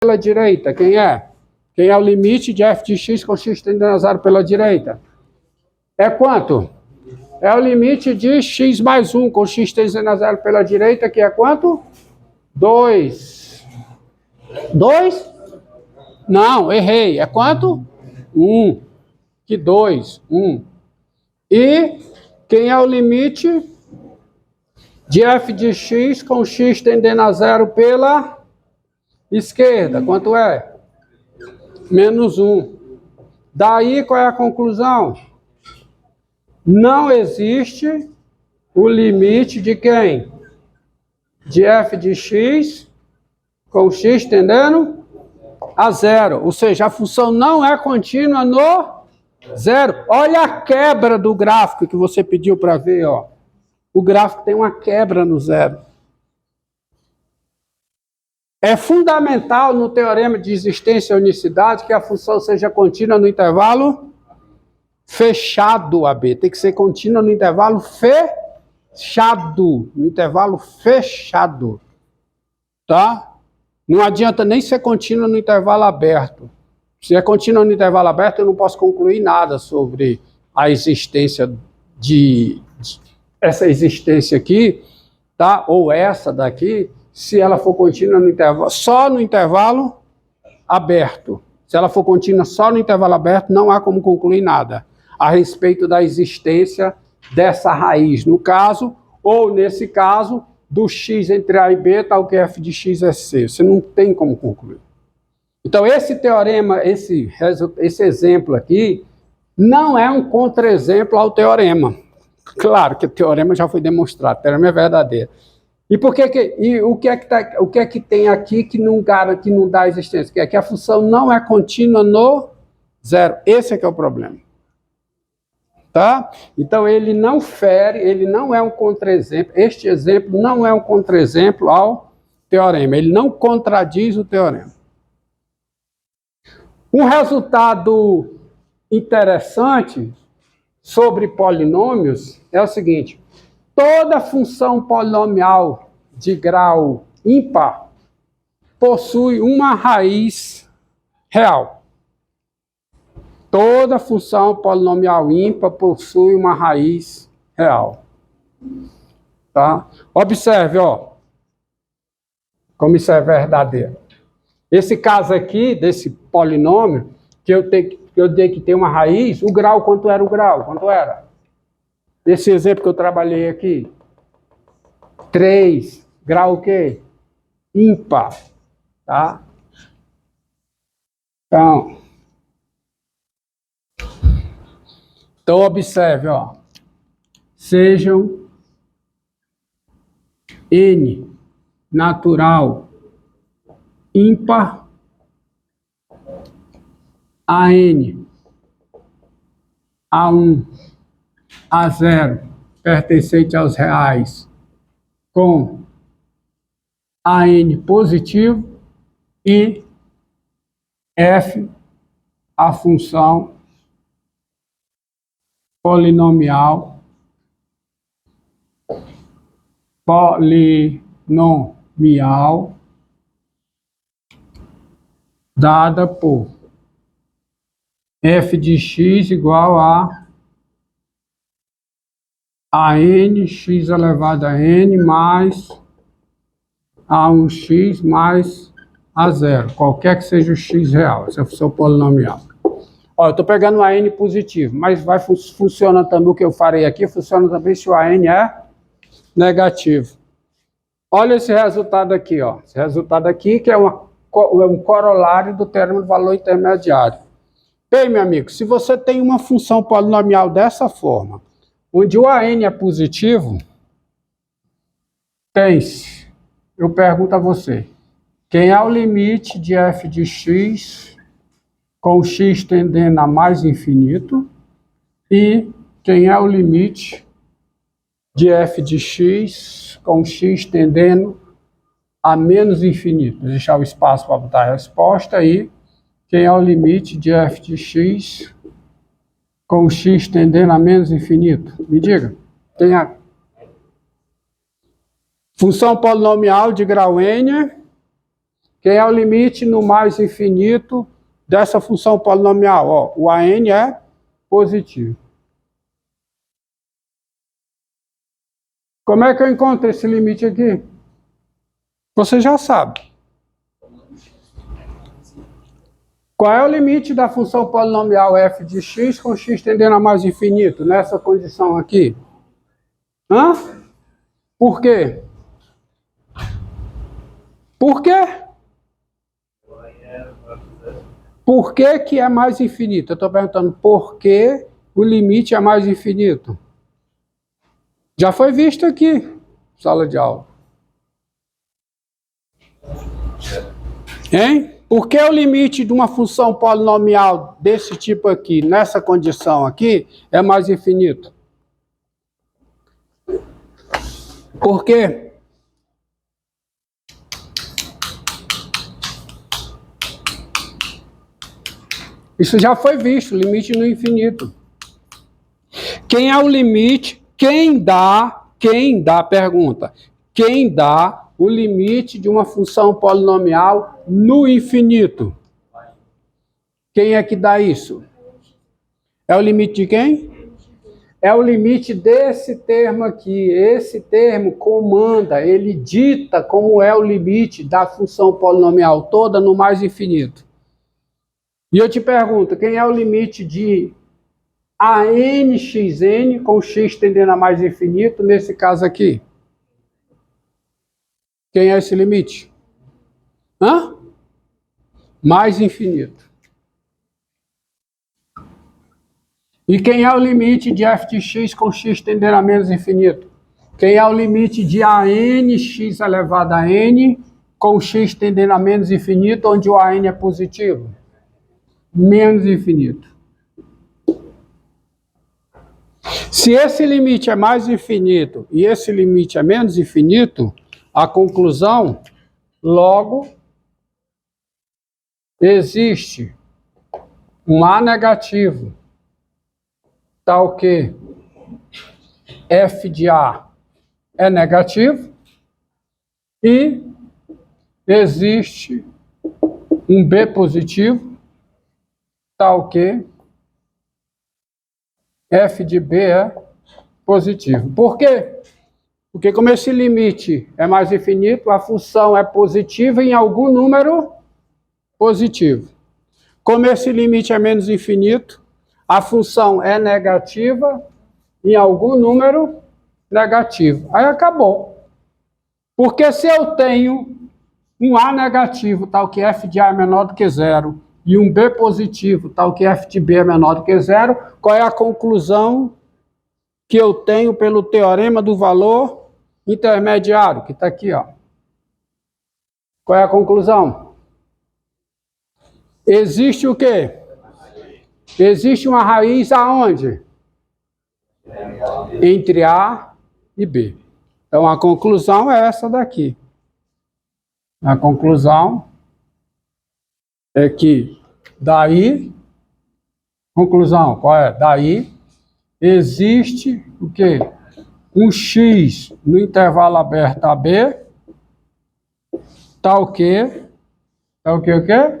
pela direita, quem é? Quem é o limite de f de x com x tendendo a zero pela direita? É quanto? É o limite de x mais 1 com x tendendo a zero pela direita, que é quanto? 2. 2? Não, errei. É quanto? 1. Que 2? 1. E quem é o limite de f de x com x tendendo a zero pela esquerda? Quanto é? Menos 1. Daí, qual é a conclusão? Não existe o limite de quem? De f de x com x tendendo a zero. Ou seja, a função não é contínua no zero. Olha a quebra do gráfico que você pediu para ver, ó. O gráfico tem uma quebra no zero. É fundamental no teorema de existência e unicidade que a função seja contínua no intervalo fechado, AB. Tem que ser contínua no intervalo fechado. No intervalo fechado. Tá? Não adianta nem ser contínua no intervalo aberto. Se é contínua no intervalo aberto, eu não posso concluir nada sobre a existência essa existência aqui, tá? Ou essa daqui, se ela for contínua no intervalo, só no intervalo aberto. Se ela for contínua só no intervalo aberto, não há como concluir nada a respeito da existência dessa raiz, no caso, ou nesse caso, do x entre a e b, tal que f de x é c. Você não tem como concluir. Então, esse teorema, esse exemplo aqui, não é um contra-exemplo ao teorema. Claro que o teorema já foi demonstrado, o teorema é verdadeiro. E por que o que é que tem aqui que não dá existência? Que é que a função não é contínua no zero. Esse é que é o problema. Tá? Então, ele não fere, ele não é um contra-exemplo. Este exemplo não é um contra-exemplo ao teorema. Ele não contradiz o teorema. Um resultado interessante sobre polinômios é o seguinte: toda função polinomial de grau ímpar possui uma raiz real. Toda função polinomial ímpar possui uma raiz real. Tá? Observe, ó, como isso é verdadeiro. Esse caso aqui, desse polinômio, que eu dei que tem uma raiz, o grau, quanto era o grau? Quanto era? Esse exemplo que eu trabalhei aqui. 3. Grau o quê? Ímpar. Tá? Então observe, ó. Sejam N natural ímpar AN A1 A0 pertencente aos reais com AN positivo e F a função polinomial dada por f de x igual a n x elevado a n mais a1x mais a0, qualquer que seja o x real, essa é a função polinomial. Ó, eu estou pegando a n positivo, mas funciona também o que eu farei aqui, funciona também se o AN é negativo. Olha esse resultado aqui, ó. Esse resultado aqui que é um corolário do teorema do valor intermediário. Bem, meu amigo, se você tem uma função polinomial dessa forma, onde o AN é positivo, pense, eu pergunto a você, quem é o limite de f de x com x tendendo a mais infinito e quem é o limite de f de x com x tendendo a menos infinito? Vou deixar o espaço para botar a resposta aí. Quem é o limite de f de x com x tendendo a menos infinito? Me diga. Tem a função polinomial de grau n Quem é o limite no mais infinito dessa função polinomial? Ó, o AN é positivo. Como é que eu encontro esse limite aqui? Você já sabe. Qual é o limite da função polinomial f de x com x tendendo a mais infinito nessa condição aqui? Hã? Por quê? Por quê? Por que que é mais infinito? Eu estou perguntando por que o limite é mais infinito. Já foi visto aqui, sala de aula. Hein? Por que o limite de uma função polinomial desse tipo aqui, nessa condição aqui, é mais infinito? Por quê? Isso já foi visto, limite no infinito. Quem é o limite? Quem dá, pergunta, quem dá o limite de uma função polinomial no infinito? Quem é que dá isso? É o limite de quem? É o limite desse termo aqui. Esse termo comanda, ele dita como é o limite da função polinomial toda no mais infinito. E eu te pergunto, quem é o limite de ANXN com x tendendo a mais infinito, nesse caso aqui? Quem é esse limite? Hã? Mais infinito. E quem é o limite de f de x com x tendendo a menos infinito? Quem é o limite de ANX elevado a n com x tendendo a menos infinito, onde o AN é positivo? Menos infinito. Se esse limite é mais infinito e esse limite é menos infinito, a conclusão, logo, existe um A negativo, tal que f de A é negativo, e existe um B positivo, tal que f de B é positivo. Por quê? Porque como esse limite é mais infinito, a função é positiva em algum número positivo. Como esse limite é menos infinito, a função é negativa em algum número negativo. Aí acabou. Porque se eu tenho um A negativo, tal que f de A é menor do que zero, e um B positivo, tal que f de B é menor do que zero, qual é a conclusão que eu tenho pelo teorema do valor intermediário, que está aqui, ó. Qual é a conclusão? Existe o quê? Existe uma raiz aonde? Entre A e B. Então a conclusão é essa daqui. A conclusão é que daí, conclusão, qual é? Daí existe o quê? Um x no intervalo aberto AB, tal que o quê?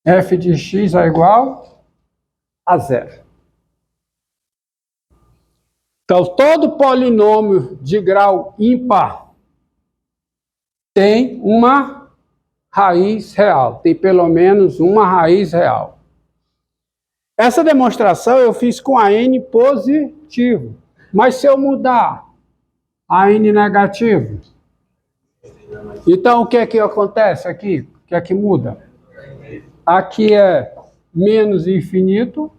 F de x é igual a zero. Então, todo polinômio de grau ímpar tem uma raiz real, tem pelo menos uma raiz real. Essa demonstração eu fiz com a n positivo, mas se eu mudar a n negativo, então o que é que acontece aqui? O que é que muda? Aqui é menos infinito,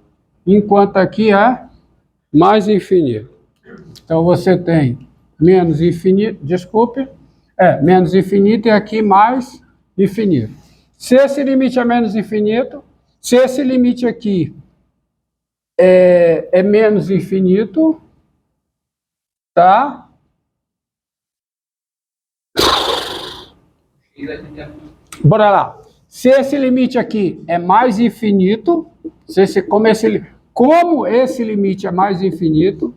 enquanto aqui é mais infinito. Então você tem menos infinito, desculpe, menos infinito e aqui mais infinito. Se esse limite é menos infinito, se esse limite aqui é menos infinito, tá? Bora lá. Se esse limite aqui é mais infinito, como esse limite é mais infinito,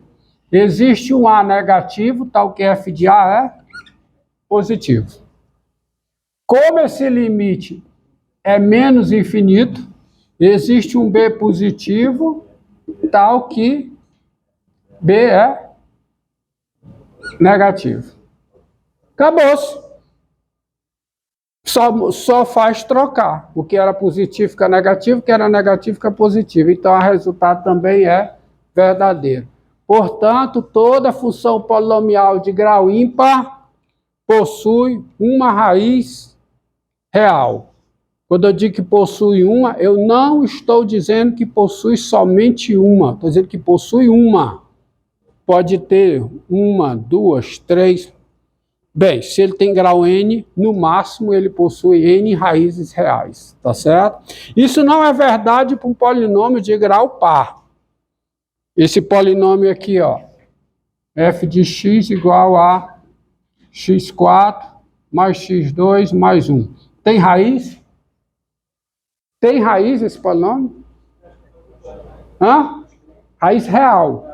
existe um A negativo, tal que f de A é positivo. Como esse limite é menos infinito, existe um B positivo tal que B é negativo. Acabou-se. Só faz trocar. O que era positivo fica negativo, o que era negativo fica positivo. Então, o resultado também é verdadeiro. Portanto, toda função polinomial de grau ímpar possui uma raiz real. Quando eu digo que possui uma, eu não estou dizendo que possui somente uma. Estou dizendo que possui uma. Pode ter uma, duas, três. Bem, se ele tem grau n, no máximo ele possui n raízes reais, tá certo? Isso não é verdade para um polinômio de grau par. Esse polinômio aqui, ó, f de x igual a x4 mais x2 mais 1. Tem raiz? Tem raiz esse polinômio? Hã? Raiz real.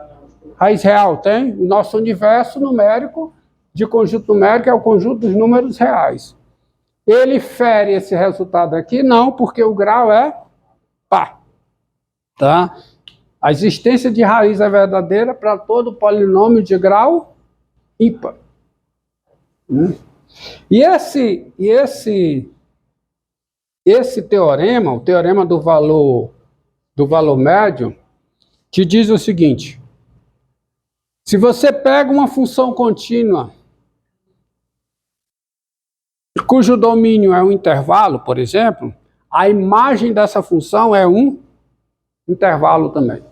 Raiz real tem? O nosso universo numérico de conjunto numérico é o conjunto dos números reais. Ele fere esse resultado aqui? Não, porque o grau é par. Tá? A existência de raiz é verdadeira para todo polinômio de grau ímpar. E esse teorema, o teorema do valor médio, te diz o seguinte: se você pega uma função contínua cujo domínio é um intervalo, por exemplo, a imagem dessa função é um intervalo também.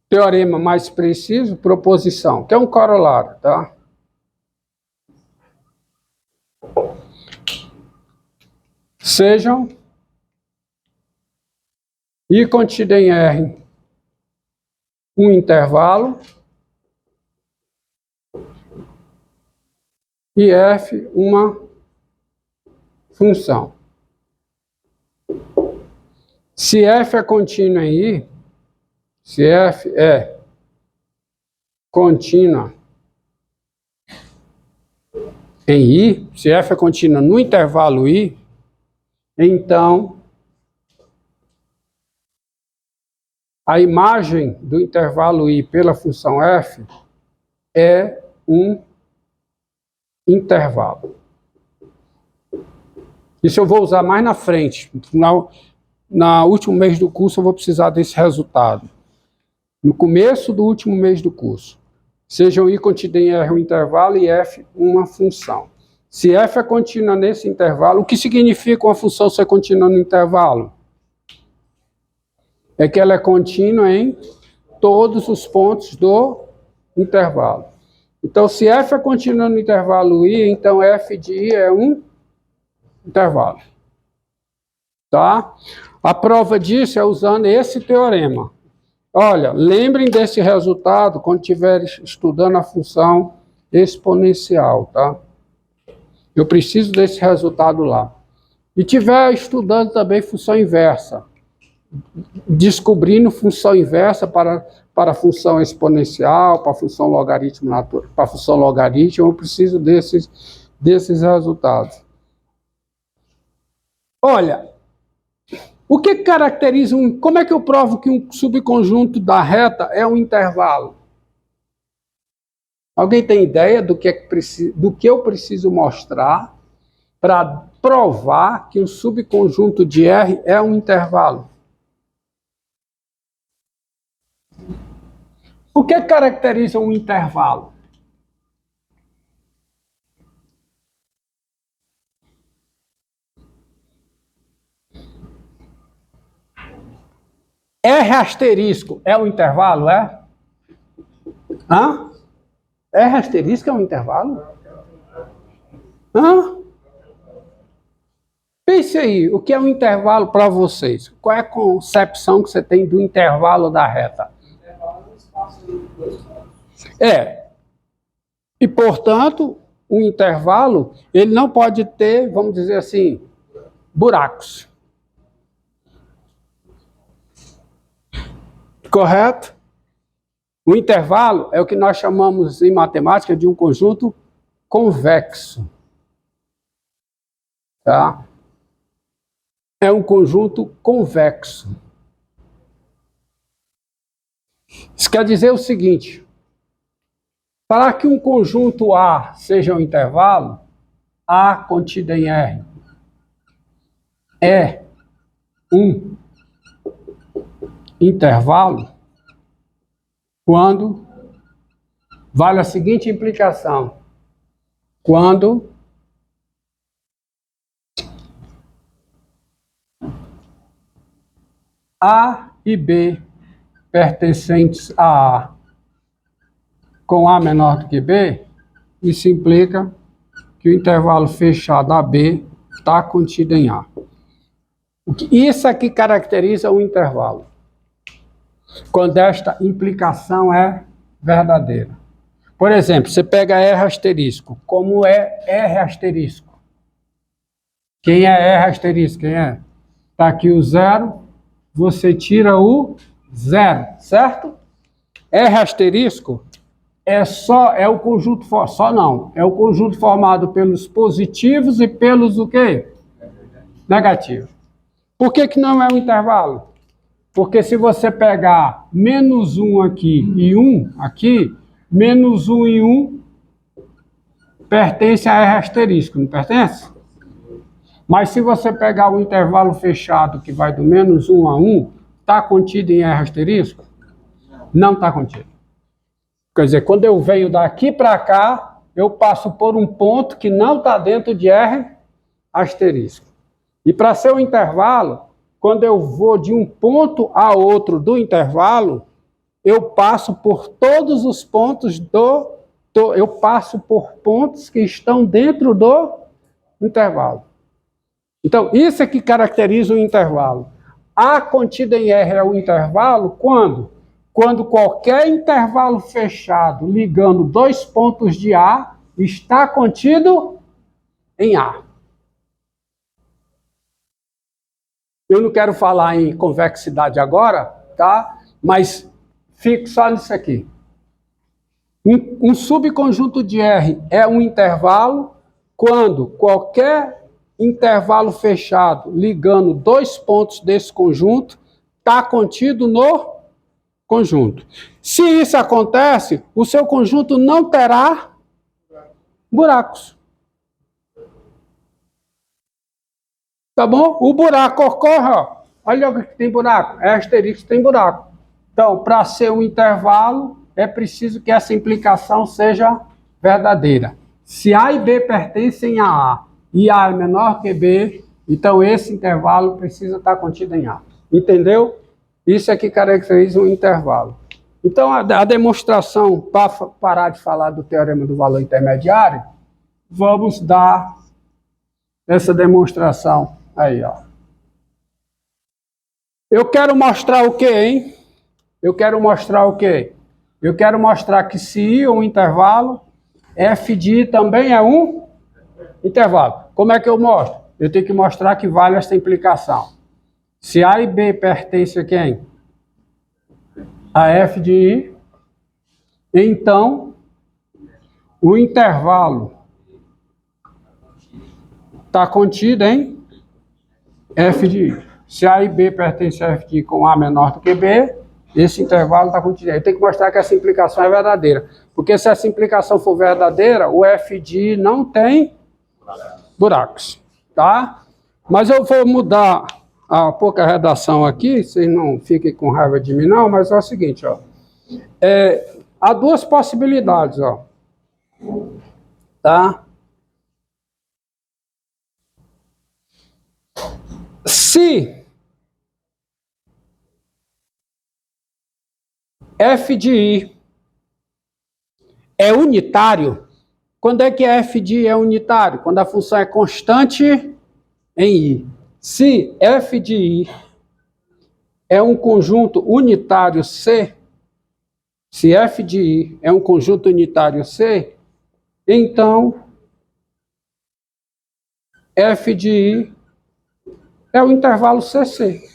Teorema mais preciso, proposição, que é um corolário, tá? Sejam I contida em R um intervalo e F uma função. Se F é contínua em I, se F é contínua em I, se F é contínua no intervalo I, então a imagem do intervalo I pela função F é um intervalo. Isso eu vou usar mais na frente. No último mês do curso eu vou precisar desse resultado. No começo do último mês do curso. Sejam I contida em R um intervalo e F uma função. Se F é contínua nesse intervalo, o que significa uma função ser contínua no intervalo? É que ela é contínua em todos os pontos do intervalo. Então, se F é contínua no intervalo I, então F de I é um intervalo. Tá? A prova disso é usando esse teorema. Olha, lembrem desse resultado quando estiver estudando a função exponencial, tá? Eu preciso desse resultado lá. E estiver estudando também função inversa, descobrindo função inversa para a função exponencial, para a função logaritmo natural, para a função logaritmo, eu preciso desses resultados. Olha, o que caracteriza como é que eu provo que um subconjunto da reta é um intervalo? Alguém tem ideia do que eu preciso mostrar para provar que um subconjunto de R é um intervalo? O que caracteriza um intervalo? R asterisco é um intervalo, é? Hã? R asterisco é um intervalo? Hã? Pense aí, o que é um intervalo para vocês? Qual é a concepção que você tem do intervalo da reta? É. E, portanto, um intervalo, ele não pode ter, vamos dizer assim, buracos. Correto? O intervalo é o que nós chamamos em matemática de um conjunto convexo. Tá? É um conjunto convexo. Isso quer dizer o seguinte: para que um conjunto A seja um intervalo, A contido em R é um intervalo quando vale a seguinte implicação: quando A e B pertencentes a A com A menor do que B, isso implica que o intervalo fechado AB está contido em A. Isso é que caracteriza um intervalo, quando esta implicação é verdadeira. Por exemplo, você pega R asterisco. Como é R asterisco? Quem é R asterisco? Quem é? Está aqui o zero, você tira o zero, certo? R asterisco é o conjunto, é o conjunto formado pelos positivos e pelos o quê? Negativos. Por que não é um intervalo? Porque se você pegar menos 1 aqui e 1 aqui, menos 1 e 1 pertence a R asterisco, não pertence? Mas se você pegar o intervalo fechado que vai do menos 1 a 1, está contido em R asterisco? Não está contido. Quer dizer, quando eu venho daqui para cá, eu passo por um ponto que não está dentro de R asterisco. E para ser um intervalo, quando eu vou de um ponto a outro do intervalo, eu passo por todos os pontos eu passo por pontos que estão dentro do intervalo. Então, isso é que caracteriza o intervalo. A contida em R é o intervalo quando? Quando qualquer intervalo fechado ligando dois pontos de A está contido em A. Eu não quero falar em convexidade agora, tá? Mas fico só nisso aqui. Um subconjunto de R é um intervalo quando qualquer intervalo fechado ligando dois pontos desse conjunto está contido no conjunto. Se isso acontece, o seu conjunto não terá buracos. Tá bom? O buraco ocorre, ó. Olha o que tem buraco. É asterisco, tem buraco. Então, para ser um intervalo, é preciso que essa implicação seja verdadeira. Se A e B pertencem a A e A é menor que B, então esse intervalo precisa estar contido em A. Entendeu? Isso é que caracteriza um intervalo. Então, a demonstração, para parar de falar do teorema do valor intermediário, vamos dar essa demonstração aí, ó. Eu quero mostrar o quê, hein? Eu quero mostrar o quê? Eu quero mostrar que se I é um intervalo, F de I também é um intervalo. Como é que eu mostro? Eu tenho que mostrar que vale essa implicação. Se A e B pertencem a quem? A F de I, então o intervalo está contido em F de I. Se A e B pertencem a F de I com A menor do que B, esse intervalo está contido. Eu tenho que mostrar que essa implicação é verdadeira. Porque se essa implicação for verdadeira, o F de I não tem buracos. Tá? Mas eu vou mudar a pouca redação aqui, vocês não fiquem com raiva de mim não, mas é o seguinte, ó. Há duas possibilidades, ó. Tá? Se F de I é unitário, quando é que F de I é unitário? Quando a função é constante em I. Se F de I é um conjunto unitário C, se F de I é um conjunto unitário C, então F de I é o intervalo CC.